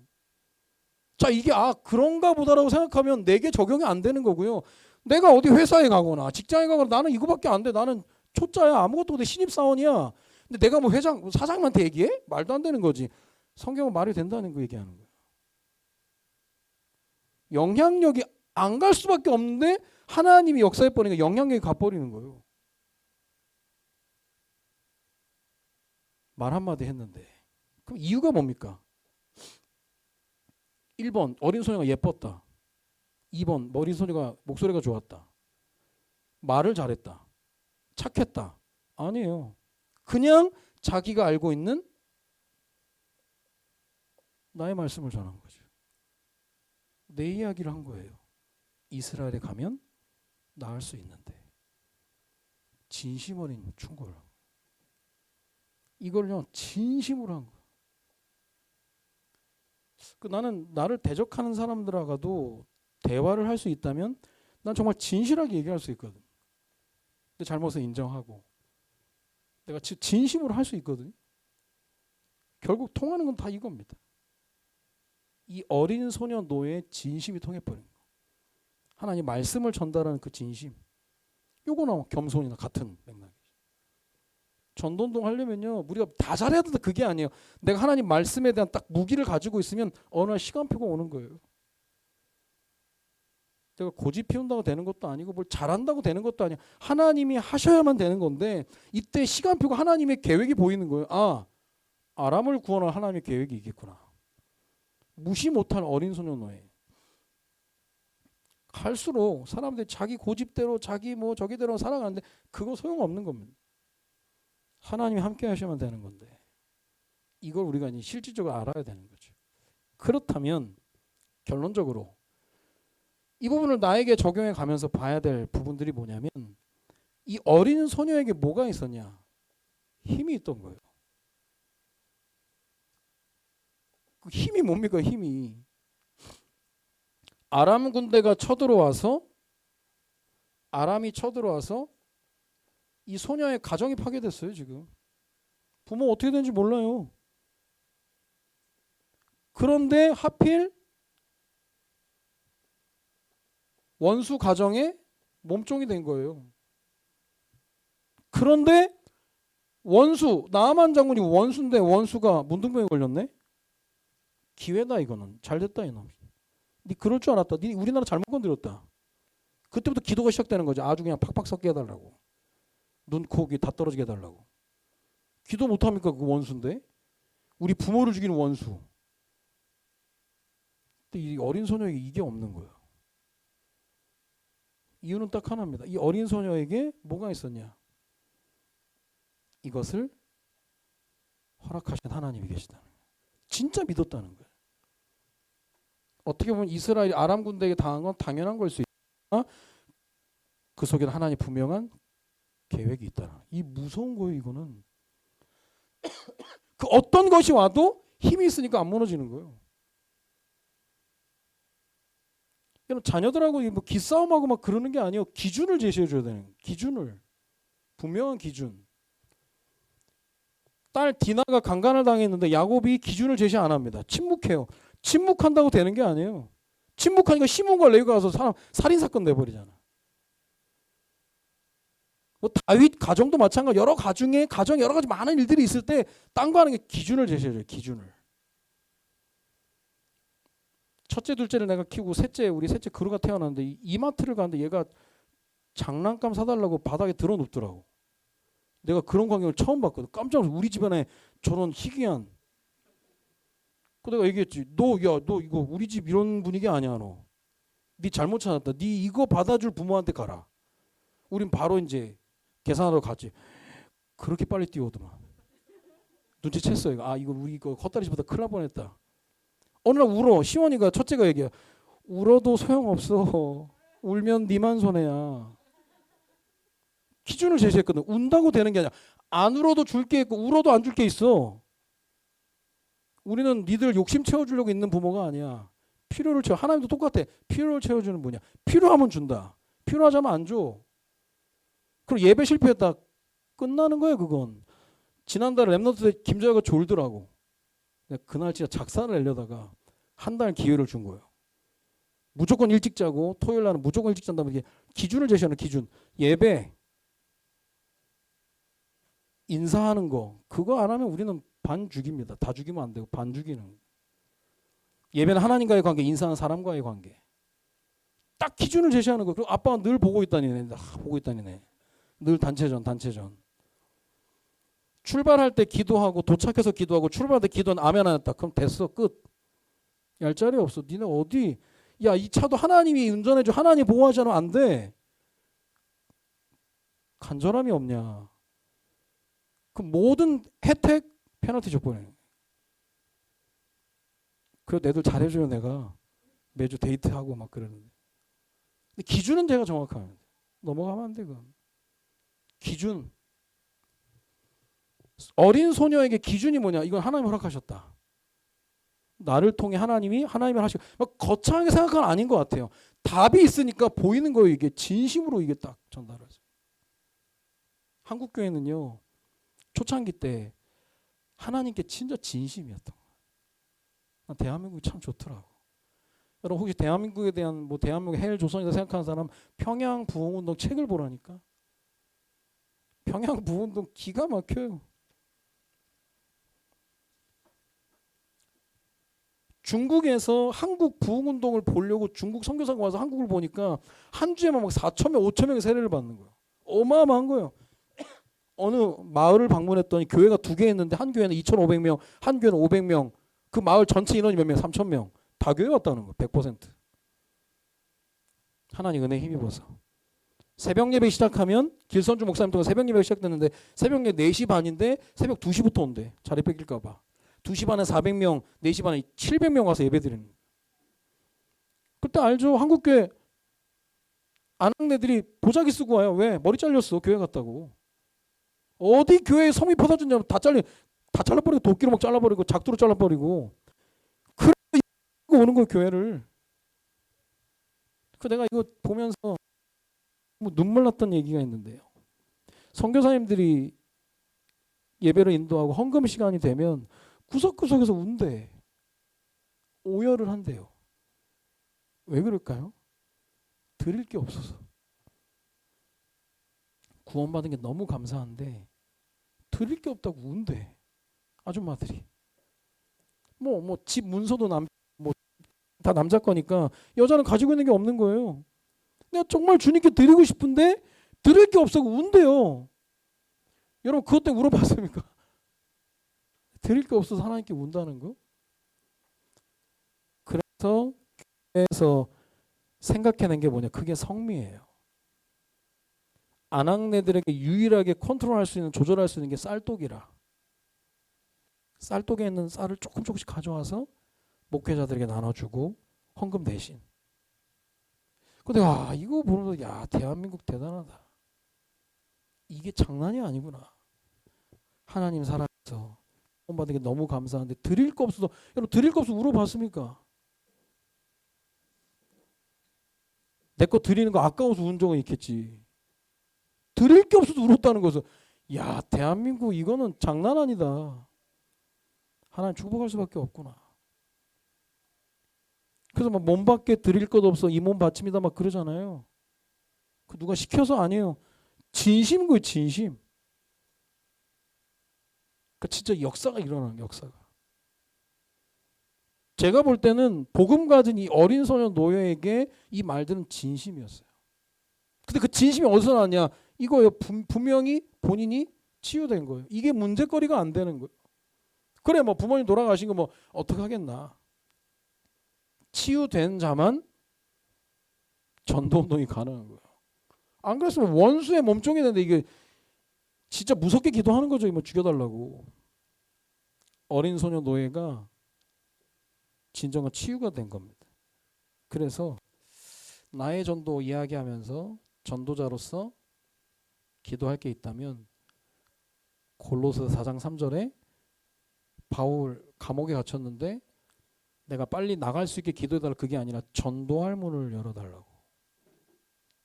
자 이게 그런가 보다라고 생각하면 내게 적용이 안 되는 거고요. 내가 어디 회사에 가거나 직장에 가거나 나는 이거밖에 안 돼. 나는 초짜야. 아무것도 못해. 신입사원이야. 근데 내가 뭐 회장 사장님한테 얘기해? 말도 안 되는 거지. 성경은 말이 된다는 거 얘기하는 거예요. 영향력이 안 갈 수밖에 없는데 하나님이 역사해 버리니까 영향력이 가버리는 거예요. 말 한마디 했는데 그럼 이유가 뭡니까? 1번 어린 소녀가 예뻤다. 2번 어린 소녀가 목소리가 좋았다. 말을 잘했다. 착했다. 아니에요. 그냥 자기가 알고 있는 나의 말씀을 전한 거죠. 내 이야기를 한 거예요. 이스라엘에 가면 나을 수 있는데 진심 어린 충고를 이걸요 진심으로 한 거예요. 나는 나를 대적하는 사람들하고도 대화를 할 수 있다면 난 정말 진실하게 얘기할 수 있거든. 내 잘못을 인정하고 내가 진심으로 할 수 있거든. 결국 통하는 건 다 이겁니다. 이 어린 소년 노예의 진심이 통해버린 거. 하나님 말씀을 전달하는 그 진심. 요거나 겸손이나 같은 맥락이죠. 전도운동 하려면요 우리가 다 잘해야 된다 그게 아니에요. 내가 하나님 말씀에 대한 딱 무기를 가지고 있으면 어느 날 시간표가 오는 거예요. 내가 고집 피운다고 되는 것도 아니고 뭘 잘한다고 되는 것도 아니야. 하나님이 하셔야만 되는 건데 이때 시간표가 하나님의 계획이 보이는 거예요. 아람을 구원할 하나님의 계획이 있겠구나. 무시 못할 어린 소년 노예. 갈수록 사람들이 자기 고집대로 자기 뭐 저기대로 살아가는데 그거 소용없는 겁니다. 하나님이 함께 하셔야만 되는 건데 이걸 우리가 이제 실질적으로 알아야 되는 거죠. 그렇다면 결론적으로 이 부분을 나에게 적용해 가면서 봐야 될 부분들이 뭐냐면 이 어린 소녀에게 뭐가 있었냐? 힘이 있던 거예요. 그 힘이 뭡니까? 힘이 아람 군대가 아람이 쳐들어와서 이 소녀의 가정이 파괴됐어요. 지금 부모 어떻게 되는지 몰라요. 그런데 하필 원수 가정의 몸종이 된 거예요. 그런데 나아만 장군이 원수인데 원수가 문둥병에 걸렸네. 기회다 이거는. 잘됐다 이놈. 니 그럴 줄 알았다. 니 우리나라 잘못 건드렸다. 그때부터 기도가 시작되는 거죠. 아주 그냥 팍팍 섞게 해달라고. 눈, 코, 귀 다 떨어지게 해달라고. 기도 못합니까 그 원수인데. 우리 부모를 죽이는 원수. 근데 이 어린 소녀에게 이게 없는 거예요. 이유는 딱 하나입니다. 이 어린 소녀에게 뭐가 있었냐? 이것을 허락하신 하나님이 계시다는 거예요. 진짜 믿었다는 거예요. 어떻게 보면 이스라엘 아람 군대에게 당한 건 당연한 걸 수 있으나 그 속에는 하나님 분명한 계획이 있다. 이 무서운 거예요. 이거는 그 어떤 것이 와도 힘이 있으니까 안 무너지는 거예요. 여러분 자녀들하고 뭐 기싸움하고 막 그러는 게 아니에요. 기준을 제시해 줘야 되는 거예요. 기준을 분명한 기준. 딸 디나가 강간을 당했는데 야곱이 기준을 제시 안 합니다. 침묵해요. 침묵한다고 되는 게 아니에요. 침묵하니까 시몬과 레위가 가서 살인 사건 내버리잖아. 뭐 다윗 가정도 마찬가지. 여러 가정에 여러 가지 많은 일들이 있을 때 딴 거 하는 게 기준을 제시해줘요. 기준을. 첫째 둘째를 내가 키우고 우리 셋째 그루가 태어났는데 이마트를 가는데 얘가 장난감 사달라고 바닥에 들어 눕더라고. 내가 그런 광경을 처음 봤거든. 깜짝 놀라서 우리 집안에 저런 희귀한. 그 내가 얘기했지. 너 이거 우리 집 이런 분위기 아니야 너. 네 잘못 찾았다. 네 이거 받아줄 부모한테 가라. 우린 바로 이제 계산하러 갔지. 그렇게 빨리 뛰어오더만. 눈치챘어요. 아 이거 우리 이거 헛다리 집보다 큰일 날 뻔했다. 어느 날 울어. 시원이가 첫째가 얘기해. 울어도 소용없어. 울면 니만 손해야. 기준을 제시했거든. 운다고 되는 게 아니야. 안 울어도 줄 게 있고 울어도 안 줄 게 있어. 우리는 니들 욕심 채워주려고 있는 부모가 아니야. 필요를 채워. 하나님도 똑같아. 필요를 채워주는 분이야. 필요하면 준다. 필요하지 않으면 안 줘. 그럼 예배 실패했다. 끝나는 거야 그건. 지난달에 랩넌트 때 김재화가 졸더라고. 내가 그날 진짜 작사를 내려다가 한 달 기회를 준 거예요. 무조건 일찍 자고 토요일 날은 무조건 일찍 잔다면 이게 기준을 제시하는 기준. 예배 인사하는 거 그거 안 하면 우리는 반 죽입니다. 다 죽이면 안 되고 반 죽이는. 예배는 하나님과의 관계, 인사는 사람과의 관계. 딱 기준을 제시하는 거. 그리고 아빠가 늘 보고 있다니네. 보고 있다니네. 늘 단체전. 출발할 때 기도하고 도착해서 기도하고 출발할 때 기도는 아멘 안 했다. 그럼 됐어. 끝. 얄짤이 없어. 니네 어디 야 이 차도 하나님이 운전해줘. 하나님 보호하지 않으면 안 돼. 간절함이 없냐. 그 모든 혜택 페널티 조건이에요. 그래도 애들 잘해줘요. 내가 매주 데이트하고 막 그러는데. 근데 기준은 제가 정확하면 넘어가면 안 돼. 그건. 기준. 어린 소녀에게 기준이 뭐냐? 이건 하나님 허락하셨다. 나를 통해 하나님이 하나님을 하시고 막 거창하게 생각하는 건 아닌 것 같아요. 답이 있으니까 보이는 거예요. 이게 진심으로 이게 딱 전달해서. 한국 교회는요 초창기 때 하나님께 진짜 진심이었던 거예요. 대한민국이 참 좋더라고. 여러분 혹시 대한민국에 대한 뭐 대한민국 해일 조선이다 생각하는 사람 평양 부흥운동 책을 보라니까. 평양 부흥운동 기가 막혀요. 중국에서 한국 부흥운동을 보려고 중국 선교사가 와서 한국을 보니까 한 주에만 막 4천 명, 5천 명의 세례를 받는 거예요. 어마어마한 거예요. 어느 마을을 방문했더니 교회가 두 개 있는데 한 교회는 2,500명, 한 교회는 500명. 그 마을 전체 인원이 몇 명? 3,000명. 다 교회 왔다는 거예요. 100%. 하나님 은혜 힘입어서. 새벽 예배 시작하면 길선주 목사님 동안 새벽 예배가 시작됐는데 새벽 예배 4시 반인데 새벽 2시부터 온대. 자리 뺏길까 봐. 2시 반에 400명, 4시 반에 700명 와서 예배드리는 거예요. 그때 알죠? 한국교회 아낙네들이 보자기 쓰고 와요. 왜? 머리 잘렸어. 교회 갔다고. 어디 교회에 성이 퍼다줬냐면 다 잘라버리고 도끼로 막 잘라버리고 작두로 잘라버리고 그래서 오는 거예요. 교회를. 그 내가 이거 보면서 뭐 눈물 났던 얘기가 있는데요. 선교사님들이 예배를 인도하고 헌금 시간이 되면 구석구석에서 운대. 오열을 한대요. 왜 그럴까요? 드릴 게 없어서. 구원받은 게 너무 감사한데 드릴 게 없다고 운대. 아줌마들이. 뭐 집 문서도 다 남자 거니까 여자는 가지고 있는 게 없는 거예요. 내가 정말 주님께 드리고 싶은데 드릴 게 없어서 운대요. 여러분 그것 때문에 울어봤습니까? 드릴 게 없어서 하나님께 운다는 거. 그래서 생각해낸 게 뭐냐. 그게 성미예요. 아낙네들에게 유일하게 컨트롤할 수 있는 조절할 수 있는 게 쌀독이라. 쌀독에 있는 쌀을 조금씩 가져와서 목회자들에게 나눠주고 헌금 대신. 근데 이거 보면서 야 대한민국 대단하다. 이게 장난이 아니구나. 하나님 사랑해서 받은 게 너무 감사한데 드릴 거 없어서 여러분 드릴 거 없어 울어봤습니까? 내 거 드리는 거 아까워서 운 적은 있겠지. 드릴 게 없어서 울었다는 것은 야 대한민국 이거는 장난 아니다. 하나님 축복할 수밖에 없구나. 그래서 막 몸밖에 드릴 것 없어 이 몸 바칩니다 막 그러잖아요. 그 누가 시켜서 아니에요. 진심인 거예요. 진심. 그 진짜 역사가 일어나는 역사가. 제가 볼 때는 복음 가진 이 어린 소녀 노예에게 이 말들은 진심이었어요. 근데 그 진심이 어디서 나왔냐? 이거예요. 분명히 본인이 치유된 거예요. 이게 문제거리가 안 되는 거예요. 그래 뭐 부모님 돌아가신 거 뭐 어떻게 하겠나. 치유된 자만 전도운동이 가능한 거예요. 안 그랬으면 원수의 몸종이 되는데 이게 진짜 무섭게 기도하는 거죠. 뭐 죽여달라고. 어린 소녀 노예가 진정한 치유가 된 겁니다. 그래서 나의 전도 이야기하면서 전도자로서 기도할 게 있다면 골로새 4장 3절에 바울 감옥에 갇혔는데 내가 빨리 나갈 수 있게 기도해달라, 그게 아니라 전도할 문을 열어달라고.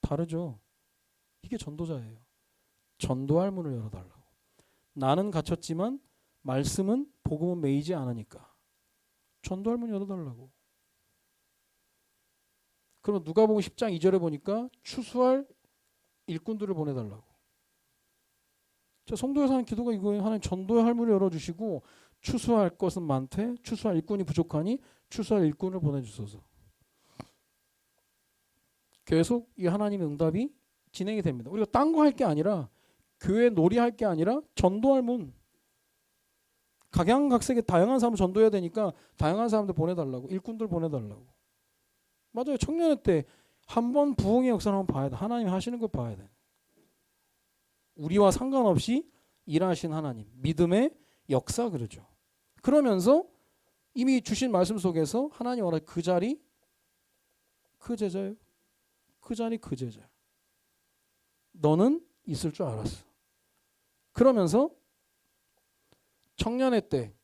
다르죠. 이게 전도자예요. 전도할 문을 열어달라고. 나는 갇혔지만 말씀은, 복음은 매이지 않으니까 전도할 문 열어달라고. 그러면 누가복음 10장 2절에 보니까 추수할 일꾼들을 보내달라고. 자, 성도에서 하는 기도가 이거예요. 하나님 전도의 할문을 열어주시고 추수할 것은 많되 추수할 일꾼이 부족하니 추수할 일꾼을 보내주소서. 계속 이 하나님의 응답이 진행이 됩니다. 우리가 딴 거 할 게 아니라, 교회 놀이할 게 아니라 전도할 문. 각양각색의 다양한 사람을 전도해야 되니까 다양한 사람들 보내달라고, 일꾼들 보내달라고. 맞아요. 청년회 때 한번 부흥의 역사를 한번 봐야 돼. 하나님 하시는 걸 봐야 돼. 우리와 상관없이 일하신 하나님, 믿음의 역사, 그러죠. 그러면서 이미 주신 말씀 속에서 하나님 원하는 그 자리 그 제자예요. 그 자리 그 제자. 너는 있을 줄 알았어. 그러면서 청년회 때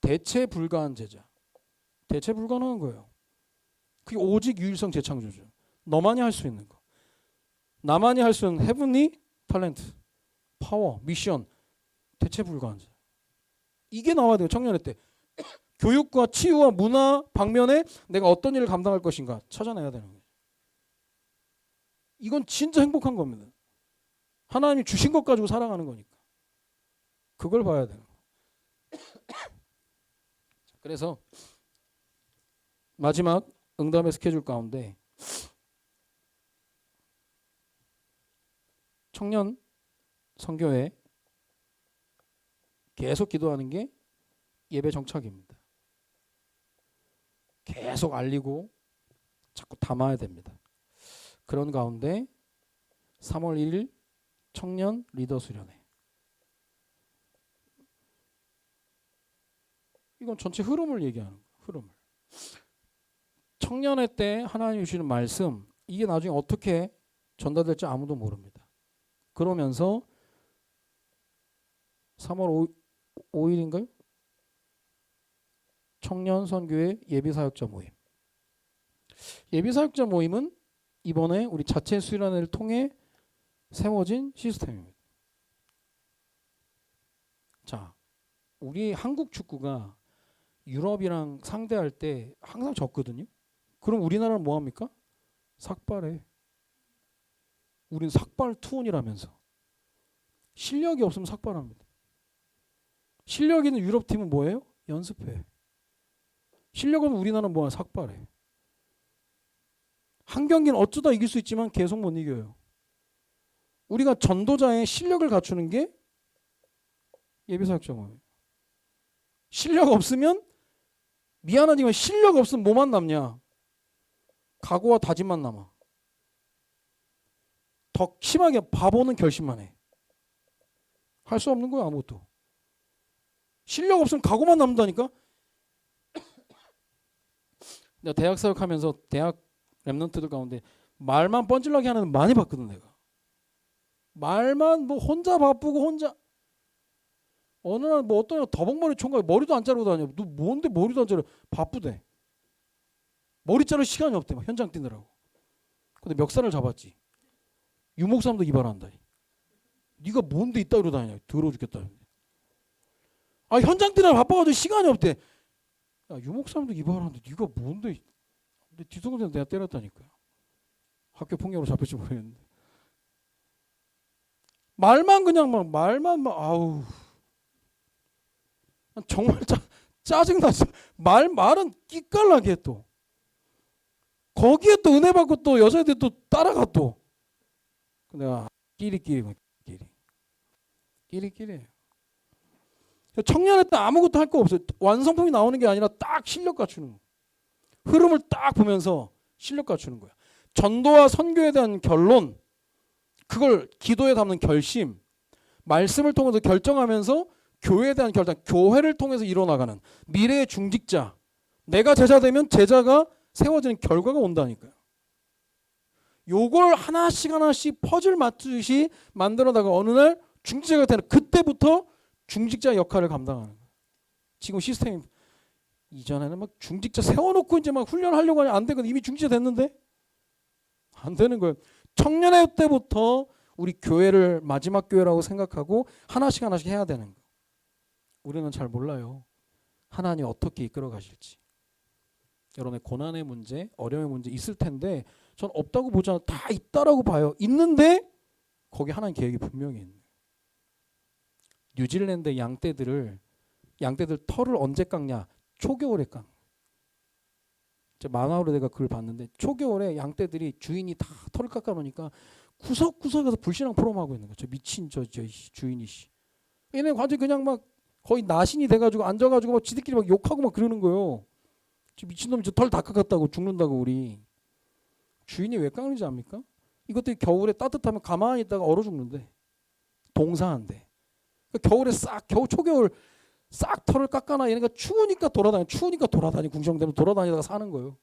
대체 불가한 제자. 대체 불가능한 거예요. 그게 오직 유일성 재창조죠. 너만이 할 수 있는 거. 나만이 할 수 있는 헤븐리 탤런트, 파워, 미션, 대체 불가한 제자. 이게 나와야 돼요. 청년회 때. 교육과 치유와 문화 방면에 내가 어떤 일을 감당할 것인가 찾아내야 되는 거예요. 이건 진짜 행복한 겁니다. 하나님이 주신 것 가지고 살아가는 거니까. 그걸 봐야 되는 거예요. 그래서 마지막 응답의 스케줄 가운데 청년 선교회 계속 기도하는 게 예배 정착입니다. 계속 알리고 자꾸 담아야 됩니다. 그런 가운데 3월 1일 청년 리더 수련회. 이건 전체 흐름을 얘기하는 거예요. 흐름을. 청년회 때 하나님 주시는 말씀, 이게 나중에 어떻게 전달될지 아무도 모릅니다. 그러면서 3월 5일인가요? 청년 선교회 예비사역자 모임. 예비사역자 모임은 이번에 우리 자체 수련회를 통해 세워진 시스템입니다. 자, 우리 한국 축구가 유럽이랑 상대할 때 항상 졌거든요. 그럼 우리나라는 뭐 합니까? 삭발해. 우린 삭발 투혼이라면서. 실력이 없으면 삭발합니다. 실력 있는 유럽 팀은 뭐예요? 연습해. 실력 없는 우리나라는 뭐야? 삭발해. 한 경기는 어쩌다 이길 수 있지만 계속 못 이겨요. 우리가 전도자의 실력을 갖추는 게 예비사역자 모임이에요. 실력 없으면 미안하지만 실력 없으면 뭐만 남냐? 각오와 다짐만 남아. 더 심하게 바보는 결심만 해. 할 수 없는 거야 아무것도. 실력 없으면 각오만 남는다니까. 내가 대학 사역하면서 대학 랩런트들 가운데 말만 뻔질나게 하는 많이 봤거든 내가. 말만 뭐 혼자 바쁘고 혼자. 어느 날 뭐 어떤 애 더벅머리 총각 머리도 안 자르고 다녀. 너 뭔데 머리도 안 자르? 바쁘대. 머리 자를 시간이 없대. 막 현장 뛰느라고. 근데 멱살을 잡았지. 유목사람도 이발한다. 네가 뭔데 이따 이러고 다니냐. 더러워 죽겠다. 아 현장 뛰느라 바빠가지고 시간이 없대. 야 유목사람도 이발하는데 네가 뭔데. 근데 뒤통수에 내가 때렸다니까요. 학교 폭력으로 잡힐지 모르겠는데. 말만 그냥 막 말만 막 아우. 정말 짜증났어. 말은 끼깔나게 또. 거기에 또 은혜 받고 또 여자애들 또 따라가 또. 내가 끼리끼리예요. 청년회 때 아무것도 할 거 없어요. 완성품이 나오는 게 아니라 딱 실력 갖추는 거. 흐름을 딱 보면서 실력 갖추는 거야. 전도와 선교에 대한 결론, 그걸 기도에 담는 결심, 말씀을 통해서 결정하면서 교회에 대한 결정, 교회를 통해서 이뤄나가는 미래의 중직자, 내가 제자 되면 제자가 세워지는 결과가 온다니까요. 요걸 하나씩 퍼즐 맞추듯이 만들어다가 어느 날 중직자가 되는, 그때부터 중직자 역할을 감당하는 거예요. 지금 시스템이, 이전에는 막 중직자 세워놓고 이제 막 훈련하려고 하냐, 안 되거든. 이미 중직자 됐는데 안 되는 거예요. 청년회 때부터 우리 교회를 마지막 교회라고 생각하고 하나씩 해야 되는 거예요. 우리는 잘 몰라요. 하나님 어떻게 이끌어 가실지. 여러분의 고난의 문제, 어려움의 문제 있을 텐데 전 없다고 보지 않아요. 다 있다라고 봐요. 있는데 거기 하나님 계획이 분명히 있는 거예요. 뉴질랜드 양떼들 털을 언제 깎냐? 초겨울에 깎. 만화로 내가 그걸 봤는데 초겨울에 양떼들이 주인이 다 털을 깎아놓으니까 구석구석에서 불신앙 프로모하고 있는 거죠. 미친 저 주인이 씨. 얘네 완전 그냥 막 거의 나신이 돼가지고 앉아가지고 막 지들끼리 막 욕하고 막 그러는 거예요. 미친놈이 저 털 다 깎았다고 죽는다고 우리. 주인이 왜 깎는지 압니까? 이것들이 겨울에 따뜻하면 가만히 있다가 얼어 죽는데. 동사한데. 그러니까 겨울에 겨우 초겨울 싹 털을 깎아놔. 얘네가 추우니까 돌아다니 궁정대로 돌아다니다가 사는 거예요.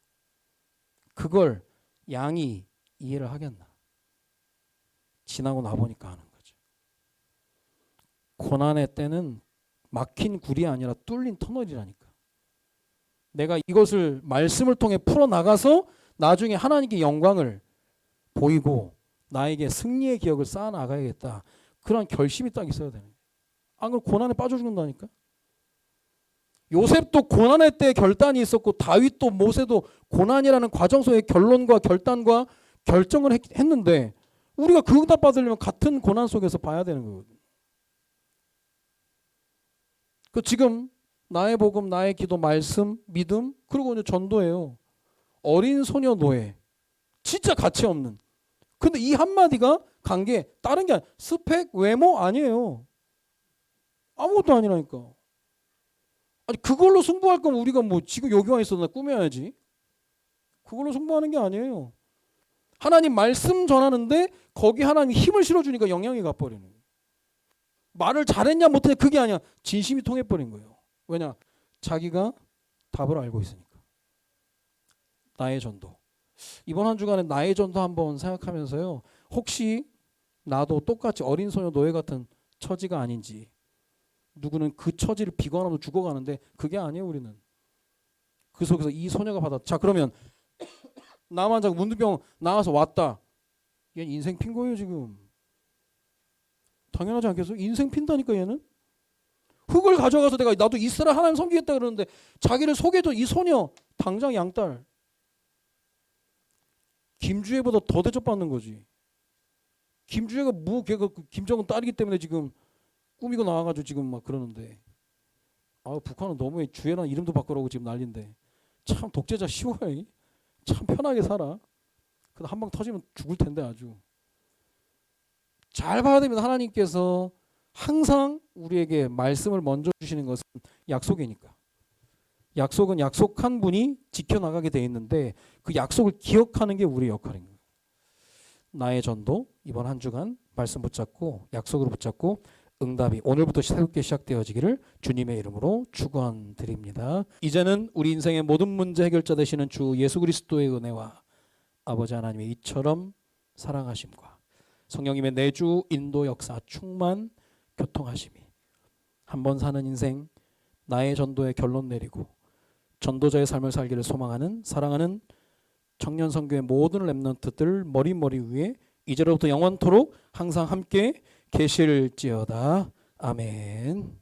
그걸 양이 이해를 하겠나? 지나고 나보니까 하는 거죠. 고난의 때는 막힌 굴이 아니라 뚫린 터널이라니까. 내가 이것을 말씀을 통해 풀어나가서 나중에 하나님께 영광을 보이고 나에게 승리의 기억을 쌓아나가야겠다. 그런 결심이 딱 있어야 되는 거예요. 안 그러면 고난에 빠져 죽는다니까. 요셉도 고난의 때 결단이 있었고 다윗도 모세도 고난이라는 과정 속의 결론과 결단과 결정을 했는데 우리가 그 응답 받으려면 같은 고난 속에서 봐야 되는 거거든요. 그 지금 나의 복음, 나의 기도, 말씀, 믿음, 그리고 이제 전도예요. 어린 소녀 노예. 진짜 가치 없는. 근데 이 한마디가 간 게 다른 게 아니라 스펙, 외모 아니에요. 아무것도 아니라니까. 아니 그걸로 승부할 거면 우리가 뭐 지금 여기 와 있어도 꾸며야지. 그걸로 승부하는 게 아니에요. 하나님 말씀 전하는데 거기 하나님 힘을 실어주니까 영향이 가버리는 거예요. 말을 잘했냐 못했냐 그게 아니야. 진심이 통해버린 거예요. 왜냐? 자기가 답을 알고 있으니까. 나의 전도. 이번 한 주간에 나의 전도 한번 생각하면서요. 혹시 나도 똑같이 어린 소녀 노예 같은 처지가 아닌지. 누구는 그 처지를 비관하면서 죽어가는데 그게 아니에요. 우리는. 그 속에서 이 소녀가 받았다. 자 그러면 나만 자고 문둥병 나와서 왔다. 얘는 인생 핀 거예요 지금. 당연하지 않겠어요? 인생 핀다니까 얘는. 흙을 가져가서 내가 나도 이스라엘 하나님 섬기겠다 그러는데 자기를 속여줘. 이 소녀 당장 양딸. 김주혜보다 더 대접받는 거지. 김주혜가 뭐 걔가 김정은 딸이기 때문에 지금 꾸미고 나와가지고 지금 막 그러는데 북한은 너무해. 주혜란 이름도 바꾸라고 지금 난리인데 참 독재자 쉬워요. 참 편하게 살아. 근데 한 방 터지면 죽을 텐데 아주. 잘 봐야 됩니다. 하나님께서 항상 우리에게 말씀을 먼저 주시는 것은 약속이니까. 약속은 약속한 분이 지켜나가게 돼 있는데 그 약속을 기억하는 게 우리의 역할인 거예요. 나의 전도 이번 한 주간 말씀 붙잡고 약속으로 붙잡고 응답이 오늘부터 새롭게 시작되어지기를 주님의 이름으로 축원드립니다. 이제는 우리 인생의 모든 문제 해결자 되시는 주 예수 그리스도의 은혜와 아버지 하나님의 이처럼 사랑하심과 성령님의 내주 인도 역사 충만 교통하심이 한번 사는 인생 나의 전도에 결론 내리고 전도자의 삶을 살기를 소망하는 사랑하는 청년 선교의 모든 렘넌트들 머리 위에 이제로부터 영원토록 항상 함께 계실지어다. 아멘.